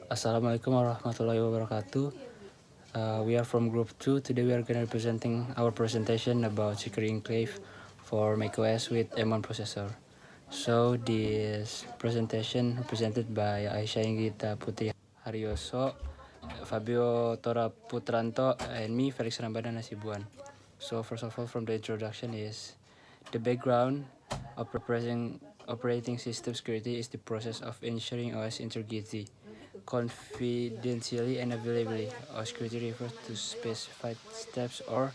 Assalamualaikum warahmatullahi wabarakatuh. We are from Group 2. Today we are going to be presenting our presentation about Secure Enclave for macOS with M1 processor. So this presentation presented by Aisha, Inggitha, Putri, Haryoso, Fabio, Tora, Putranto, and me, Felix, Ramadhan, Hasibuan. So first of all, from the introduction is the background. Operating system security is the process of ensuring OS integrity confidentially and availability. Or security refers to specified steps or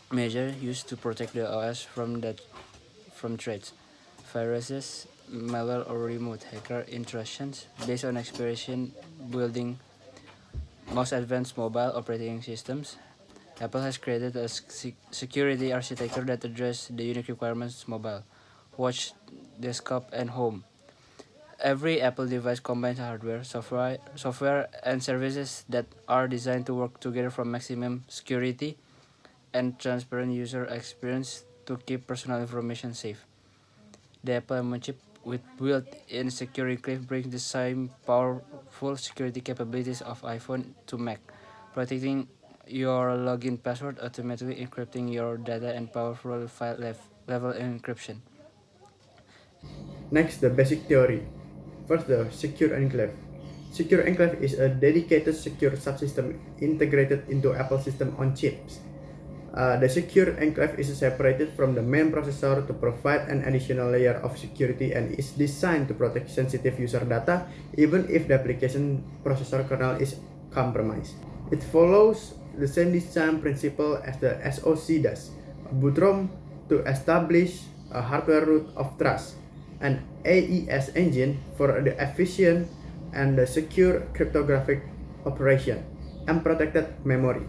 measures used to protect the OS from threats, viruses, malware, or remote hacker intrusions. Based on experience building most advanced mobile operating systems, Apple has created a security architecture that addresses the unique requirements of mobile, watch, desktop, and home. Every Apple device combines hardware, software, and services that are designed to work together for maximum security and transparent user experience to keep personal information safe. The Apple M1 chip with built-in security enclave brings the same powerful security capabilities of iPhone to Mac, protecting your login password, automatically encrypting your data, and powerful file level encryption. Next, the basic theory. First, the secure enclave. Secure enclave is a dedicated secure subsystem integrated into Apple system on chips. The secure enclave is separated from the main processor to provide an additional layer of security and is designed to protect sensitive user data even if the application processor kernel is compromised. It follows the same design principle as the SoC does. A boot ROM to establish a hardware root of trust, an AES engine for the efficient and the secure cryptographic operation, and protected memory.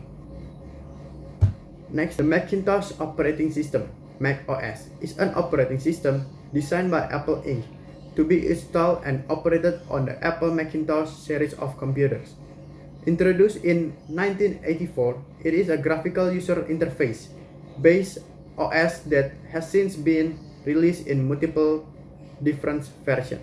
Next, the Macintosh operating system, macOS, is an operating system designed by Apple Inc. to be installed and operated on the Apple Macintosh series of computers. Introduced in 1984, it is a graphical user interface based OS that has since been released in multiple different versions.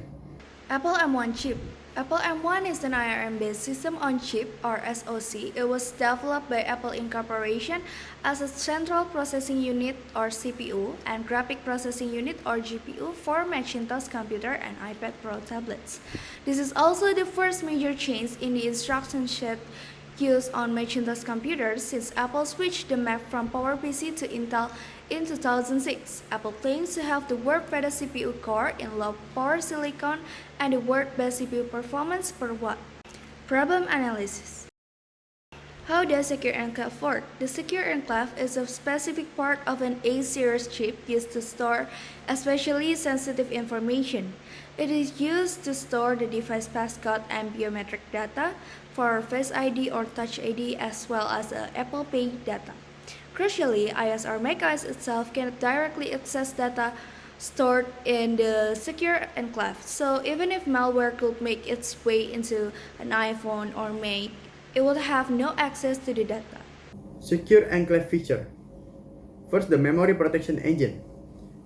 Apple M1 chip. Apple M1 is an ARM-based system on chip or SoC. It was developed by Apple Inc. Corporation as a central processing unit or CPU and graphic processing unit or GPU for Macintosh computer and iPad Pro tablets. This is also the first major change in the instruction set used on Macintosh computers since Apple switched the Mac from PowerPC to Intel in 2006. Apple claims to have the world's best CPU core in low-power silicon and the world's best CPU performance per watt. Problem analysis. How does Secure Enclave work? The Secure Enclave is a specific part of an A-series chip used to store especially sensitive information. It is used to store the device passcode and biometric data for Face ID or Touch ID as well as Apple Pay data. Crucially, iOS or macOS itself cannot directly access data stored in the Secure Enclave, so even if malware could make its way into an iPhone or Mac, it would have no access to the data. Secure Enclave feature. First, the memory protection engine.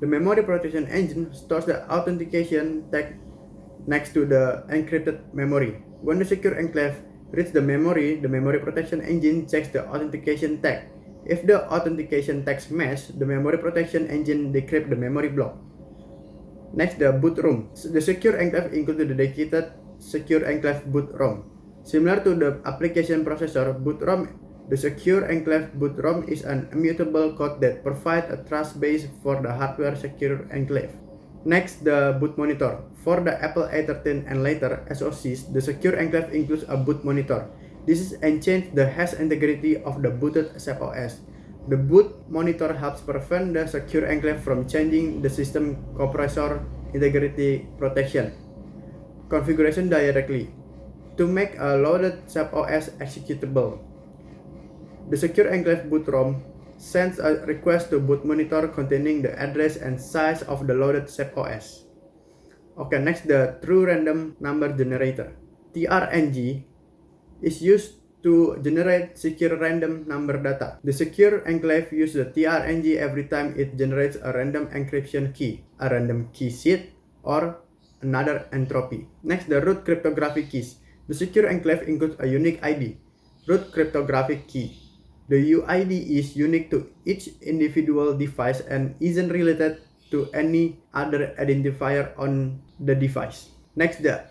The memory protection engine stores the authentication tag next to the encrypted memory. When the secure enclave reaches the memory protection engine checks the authentication tag. If the authentication tags match, the memory protection engine decrypts the memory block. Next, the boot ROM. The secure enclave includes the dedicated secure enclave boot ROM. Similar to the application processor boot ROM, the secure enclave boot ROM is an immutable code that provides a trust base for the hardware secure enclave. Next, the boot monitor. For the Apple A13 and later SoCs, the secure enclave includes a boot monitor. This ensures the hash integrity of the booted SafeOS. The boot monitor helps prevent the secure enclave from changing the system compressor integrity protection configuration directly to make a loaded SafeOS executable. The secure enclave boot ROM sends a request to boot monitor containing the address and size of the loaded SafeOS. Okay, next, the true random number generator. TRNG is used to generate secure random number data. The secure enclave uses the TRNG every time it generates a random encryption key, a random key sheet, or another entropy. Next, the root cryptographic keys. The secure enclave includes a unique ID, root cryptographic key. The UID is unique to each individual device and isn't related to any other identifier on the device. Next, the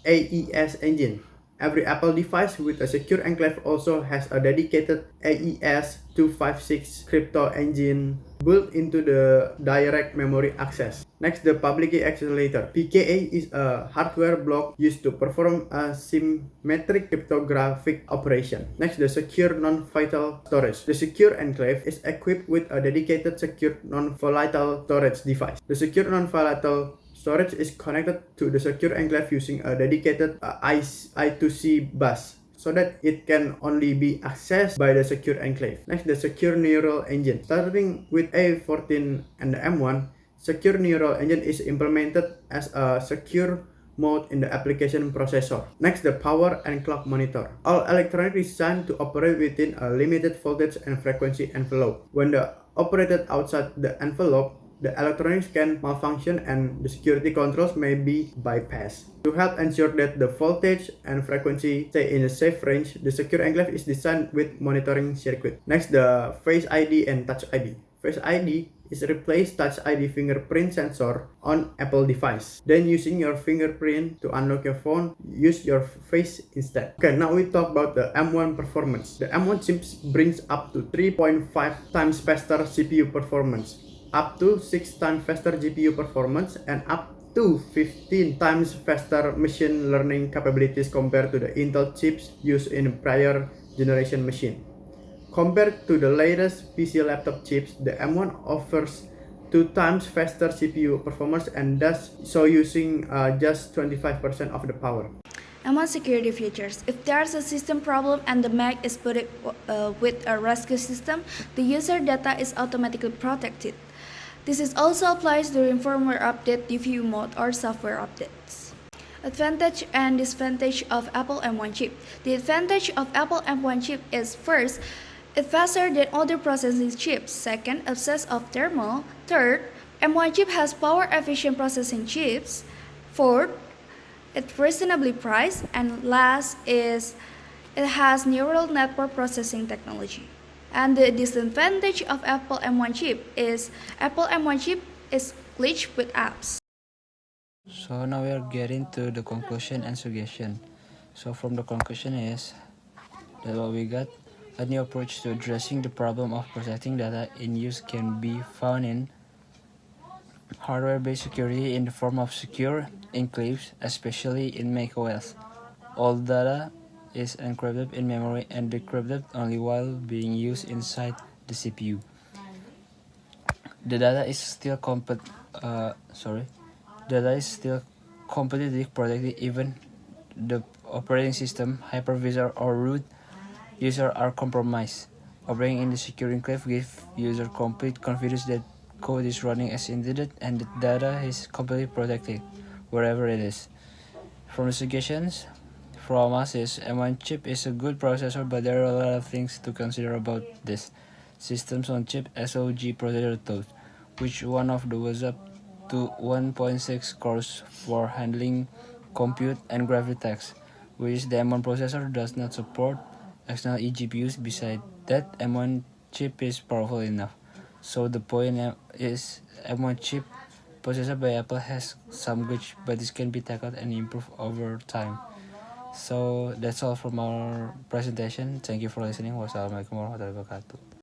AES engine. Every Apple device with a secure enclave also has a dedicated AES 256 crypto engine built into the direct memory access. Next, the public key accelerator. PKA is a hardware block used to perform a symmetric cryptographic operation. Next, the secure non-vital storage. The secure enclave is equipped with a dedicated secure non-volatile storage device. The secure non-volatile storage is connected to the secure enclave using a dedicated I2C bus, so that it can only be accessed by the secure enclave. Next, the secure neural engine. Starting with A14 and the M1, secure neural engine is implemented as a secure mode in the application processor. Next, the power and clock monitor. All electronics designed to operate within a limited voltage and frequency envelope. When they operated outside the envelope, the electronics can malfunction and the security controls may be bypassed. To help ensure that the voltage and frequency stay in a safe range, the secure enclave is designed with monitoring circuit. Next, the Face ID and Touch ID. Face ID is replace Touch ID fingerprint sensor on Apple device. Then using your fingerprint to unlock your phone, use your face instead. Okay, now we talk about the M1 performance. The M1 chips brings up to 3.5 times faster CPU performance, up to 6 times faster GPU performance, and up to 15 times faster machine learning capabilities compared to the Intel chips used in prior generation machine. Compared to the latest PC laptop chips, the M1 offers 2 times faster CPU performance and does so using just 25% of the power. M1 security features. If there's a system problem and the Mac is put with a rescue system, the user data is automatically protected. This is also applies during firmware update, review mode, or software updates. Advantage and disadvantage of Apple M1 chip. The advantage of Apple M1 chip is first, it's faster than other processing chips. Second, absence of thermal. Third, M1 chip has power efficient processing chips. Fourth, it's reasonably priced. And last is it has neural network processing technology. And the disadvantage of Apple M1 chip is Apple M1 chip is glitched with apps. So now we are getting to the conclusion and suggestion. So from the conclusion is that what we got, a new approach to addressing the problem of protecting data in use can be found in hardware-based security in the form of secure enclaves, especially in macOS. All data is encrypted in memory and decrypted only while being used inside the CPU. The data is still completely protected even the operating system, hypervisor, or root user are compromised. Operating in the secure enclave gives user complete confidence that code is running as intended and the data is completely protected wherever it is. From the suggestions from us is M1 chip is a good processor, but there are a lot of things to consider about this. Systems on chip SOG processor tools, which one of the was up to 1.6 cores for handling compute and graphic text, which the M1 processor does not support external eGPUs. Besides that, M1 chip is powerful enough. So the point is M1 chip processor by Apple has some glitch, but this can be tackled and improved over time. So that's all from our presentation. Thank you for listening. Wassalamualaikum warahmatullahi wabarakatuh.